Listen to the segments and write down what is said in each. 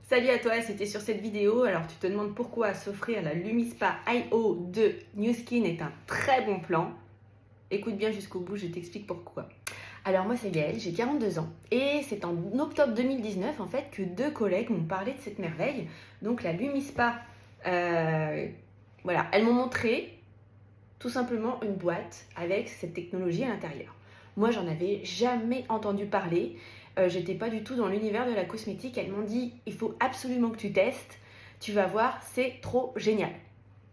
Salut à toi, c'était sur cette vidéo. Alors tu te demandes pourquoi s'offrir la Lumispa IO de New Skin est un très bon plan. Écoute bien jusqu'au bout, je t'explique pourquoi. Alors moi c'est Gaëlle, j'ai 42 ans et c'est en octobre 2019 en fait que deux collègues m'ont parlé de cette merveille. Donc la Lumispa, voilà, elles m'ont montré tout simplement une boîte avec cette technologie à l'intérieur. Moi, j'en avais jamais entendu parler. J'étais pas du tout dans l'univers de la cosmétique. Elles m'ont dit, il faut absolument que tu testes. Tu vas voir, c'est trop génial.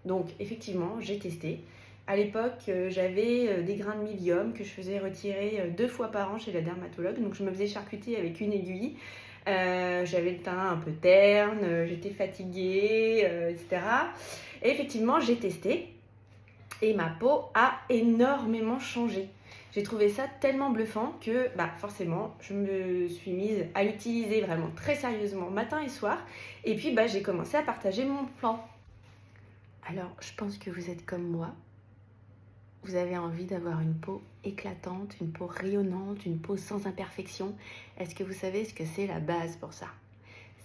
Donc, effectivement, j'ai testé. À l'époque, j'avais des grains de mildium que je faisais retirer 2 fois par an chez la dermatologue. Donc, je me faisais charcuter avec une aiguille. J'avais le teint un peu terne, j'étais fatiguée, etc. Et effectivement, j'ai testé. Et ma peau a énormément changé. J'ai trouvé ça tellement bluffant que forcément, je me suis mise à l'utiliser vraiment très sérieusement matin et soir. Et puis, j'ai commencé à partager mon plan. Alors, je pense que vous êtes comme moi. Vous avez envie d'avoir une peau éclatante, une peau rayonnante, une peau sans imperfection. Est-ce que vous savez ce que c'est la base pour ça?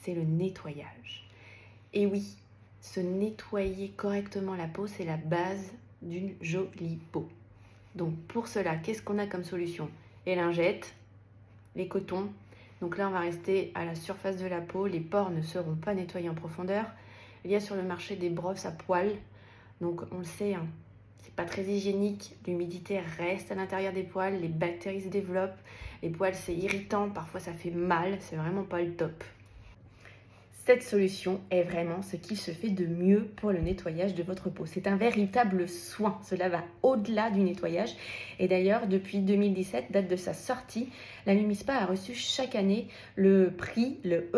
C'est le nettoyage. Et oui, se nettoyer correctement la peau, c'est la base d'une jolie peau. Donc pour cela, qu'est-ce qu'on a comme solution? Les lingettes, les cotons. Donc là, on va rester à la surface de la peau. Les pores ne seront pas nettoyés en profondeur. Il y a sur le marché des brosses à poils. Donc on le sait, c'est pas très hygiénique. L'humidité reste à l'intérieur des poils. Les bactéries se développent. Les poils, c'est irritant. Parfois, ça fait mal. C'est vraiment pas le top. Cette solution est vraiment ce qui se fait de mieux pour le nettoyage de votre peau. C'est un véritable soin. Cela va au-delà du nettoyage. Et d'ailleurs, depuis 2017, date de sa sortie, la Lumispa a reçu chaque année le prix, le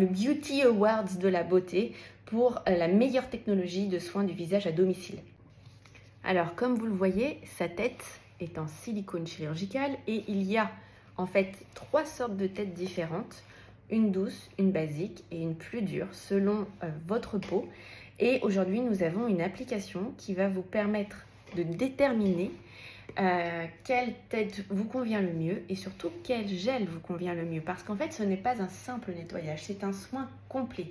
Beauty Awards de la beauté pour la meilleure technologie de soins du visage à domicile. Alors, comme vous le voyez, sa tête est en silicone chirurgical et il y a en fait 3 sortes de têtes différentes. Une douce, une basique et une plus dure selon votre peau. Et aujourd'hui, nous avons une application qui va vous permettre de déterminer quelle tête vous convient le mieux et surtout quel gel vous convient le mieux. Parce qu'en fait, ce n'est pas un simple nettoyage, c'est un soin complet.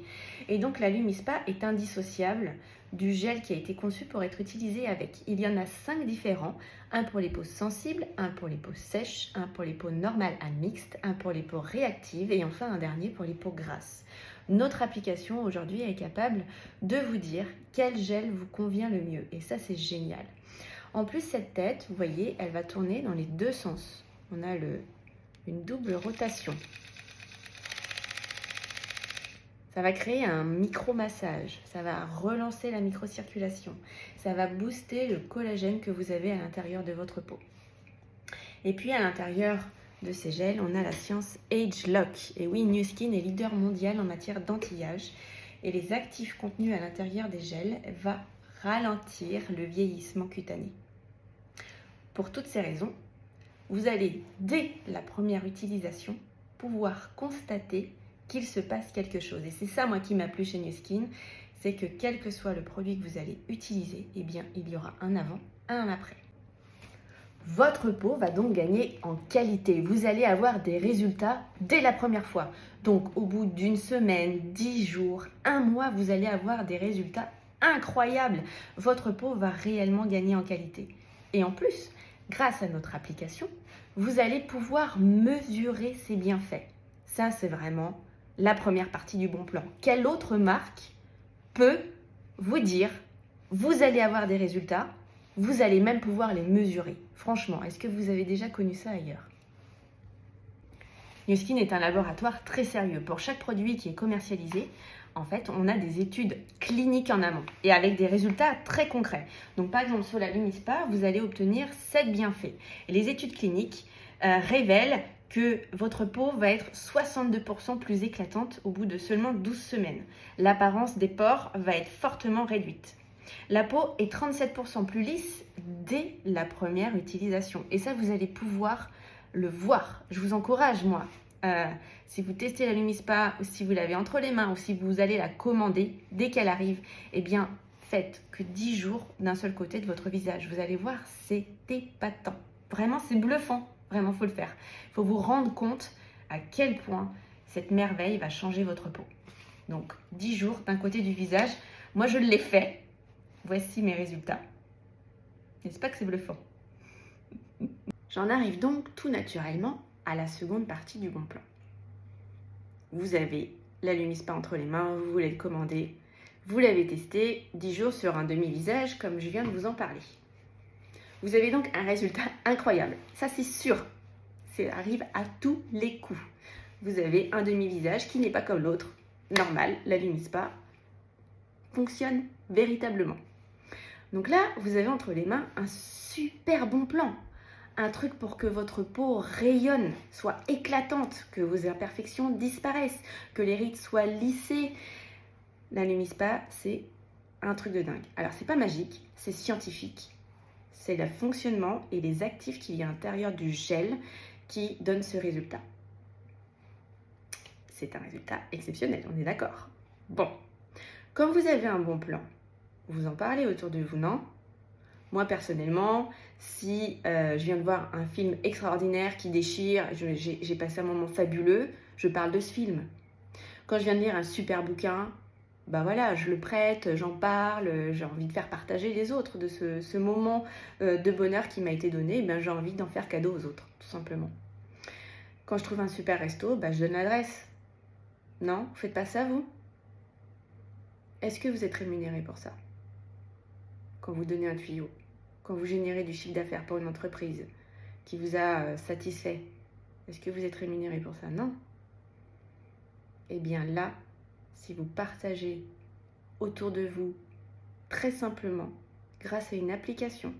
Et donc, la Lumispa est indissociable du gel qui a été conçu pour être utilisé avec. Il y en a 5 différents, un pour les peaux sensibles, un pour les peaux sèches, un pour les peaux normales à mixtes, un pour les peaux réactives et enfin un dernier pour les peaux grasses. Notre application aujourd'hui est capable de vous dire quel gel vous convient le mieux et ça c'est génial. En plus cette tête, vous voyez, elle va tourner dans les 2 sens. On a une double rotation. Ça va créer un micro-massage, ça va relancer la microcirculation, ça va booster le collagène que vous avez à l'intérieur de votre peau. Et puis à l'intérieur de ces gels, on a la science Age Lock. Et oui, New Skin est leader mondial en matière d'anti-âge. Et les actifs contenus à l'intérieur des gels vont ralentir le vieillissement cutané. Pour toutes ces raisons, vous allez, dès la première utilisation, pouvoir constater qu'il se passe quelque chose. Et c'est ça, moi, qui m'a plu chez New Skin, c'est que quel que soit le produit que vous allez utiliser, eh bien, il y aura un avant, un après. Votre peau va donc gagner en qualité. Vous allez avoir des résultats dès la première fois. Donc, au bout d'une semaine, 10 jours, 1 mois, vous allez avoir des résultats incroyables. Votre peau va réellement gagner en qualité. Et en plus, grâce à notre application, vous allez pouvoir mesurer ses bienfaits. Ça, c'est vraiment la première partie du bon plan. Quelle autre marque peut vous dire, vous allez avoir des résultats, vous allez même pouvoir les mesurer? Franchement, est-ce que vous avez déjà connu ça ailleurs? New Skin est un laboratoire très sérieux. Pour chaque produit qui est commercialisé, en fait, on a des études cliniques en amont et avec des résultats très concrets. Donc, par exemple, sur la Lumispa, vous allez obtenir 7 bienfaits. Et les études cliniques révèlent que votre peau va être 62% plus éclatante au bout de seulement 12 semaines. L'apparence des pores va être fortement réduite. La peau est 37% plus lisse dès la première utilisation. Et ça, vous allez pouvoir le voir. Je vous encourage, moi, si vous testez la Lumispa ou si vous l'avez entre les mains ou si vous allez la commander dès qu'elle arrive, eh bien, faites que 10 jours d'un seul côté de votre visage. Vous allez voir, c'est épatant. Vraiment, c'est bluffant. Vraiment, il faut le faire. Il faut vous rendre compte à quel point cette merveille va changer votre peau. Donc 10 jours d'un côté du visage. Moi je l'ai fait. Voici mes résultats. N'est-ce pas que c'est bluffant? J'en arrive donc tout naturellement à la seconde partie du bon plan. Vous avez la Lumispa entre les mains, vous voulez le commander, vous l'avez testé, 10 jours sur un demi-visage comme je viens de vous en parler. Vous avez donc un résultat incroyable, ça c'est sûr, ça arrive à tous les coups. Vous avez un demi-visage qui n'est pas comme l'autre, normal, la Lumispa fonctionne véritablement. Donc là, vous avez entre les mains un super bon plan. Un truc pour que votre peau rayonne, soit éclatante, que vos imperfections disparaissent, que les rides soient lissées. La Lumispa, c'est un truc de dingue. Alors, c'est pas magique, c'est scientifique. C'est le fonctionnement et les actifs qu'il y a à l'intérieur du gel qui donnent ce résultat. C'est un résultat exceptionnel, on est d'accord. Bon, quand vous avez un bon plan, vous en parlez autour de vous, non ? Moi, personnellement, si je viens de voir un film extraordinaire qui déchire, j'ai passé un moment fabuleux, je parle de ce film. Quand je viens de lire un super bouquin, bah voilà, je le prête, j'en parle, j'ai envie de faire partager les autres de ce moment de bonheur qui m'a été donné, ben j'ai envie d'en faire cadeau aux autres, tout simplement. Quand je trouve un super resto, bah, je donne l'adresse. Non, vous faites pas ça, vous ? Est-ce que vous êtes rémunéré pour ça ? Quand vous donnez un tuyau, quand vous générez du chiffre d'affaires pour une entreprise qui vous a satisfait, est-ce que vous êtes rémunéré pour ça? Non. Eh bien là, si vous partagez autour de vous très simplement, grâce à une application,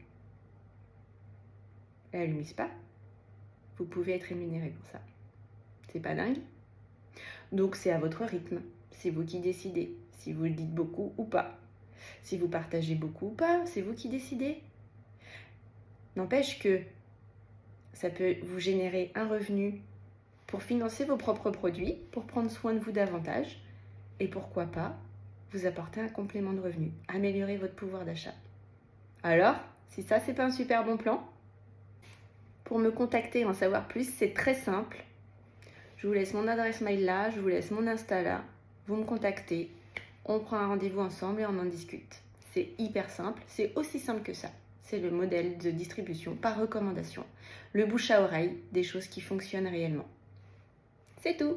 la Lumispa, vous pouvez être rémunéré pour ça. C'est pas dingue? Donc c'est à votre rythme, c'est vous qui décidez, si vous le dites beaucoup ou pas. Si vous partagez beaucoup ou pas, c'est vous qui décidez. N'empêche que ça peut vous générer un revenu pour financer vos propres produits, pour prendre soin de vous davantage et pourquoi pas vous apporter un complément de revenu, améliorer votre pouvoir d'achat. Alors, si ça c'est pas un super bon plan, pour me contacter et en savoir plus, c'est très simple. Je vous laisse mon adresse mail là, je vous laisse mon Insta là, vous me contactez, on prend un rendez-vous ensemble et on en discute. C'est hyper simple, c'est aussi simple que ça. C'est le modèle de distribution par recommandation. Le bouche à oreille, des choses qui fonctionnent réellement. C'est tout!